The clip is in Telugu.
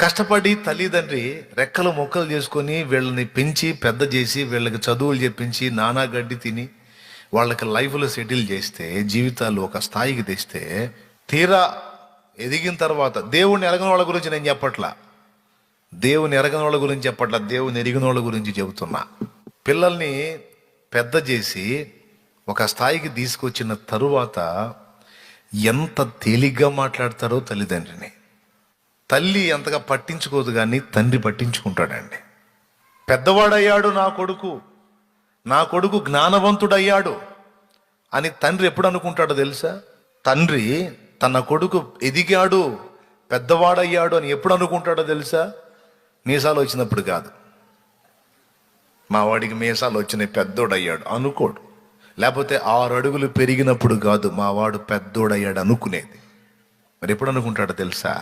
కష్టపడి తల్లిదండ్రి రెక్కలు మొక్కలు చేసుకొని వీళ్ళని పెంచి పెద్ద చేసి వీళ్ళకి చదువులు చెప్పించి నానా గడ్డి తిని వాళ్ళకి లైఫ్లో సెటిల్ చేస్తే, జీవితాలు ఒక స్థాయికి తెస్తే, తీరా ఎదిగిన తర్వాత దేవుణ్ణి ఎరగని వాళ్ళ గురించి నేను చెప్పట్లా, దేవుని ఎరగని వాళ్ళ గురించి చెప్పట్లా, దేవుని ఎరిగిన వాళ్ళ గురించి చెబుతున్నా. పిల్లల్ని పెద్ద చేసి ఒక స్థాయికి తీసుకొచ్చిన తరువాత ఎంత తేలిగ్గా మాట్లాడతారో తల్లిదండ్రిని. తల్లి ఎంతగా పట్టించుకోదు, కానీ తండ్రి పట్టించుకుంటాడండి. పెద్దవాడయ్యాడు నా కొడుకు జ్ఞానవంతుడయ్యాడు అని తండ్రి ఎప్పుడు అనుకుంటాడో తెలుసా? తండ్రి తన కొడుకు ఎదిగాడు, పెద్దవాడయ్యాడు అని ఎప్పుడు అనుకుంటాడో తెలుసా? మీసాలు వచ్చినప్పుడు కాదు. మా వాడికి మీసాలు వచ్చినాయి, పెద్దోడయ్యాడు అనుకోడు. లేకపోతే 6 అడుగులు పెరిగినప్పుడు కాదు, మా వాడు పెద్దోడయ్యాడు అనుకునేది. మరి ఎప్పుడు అనుకుంటాడో తెలుసా?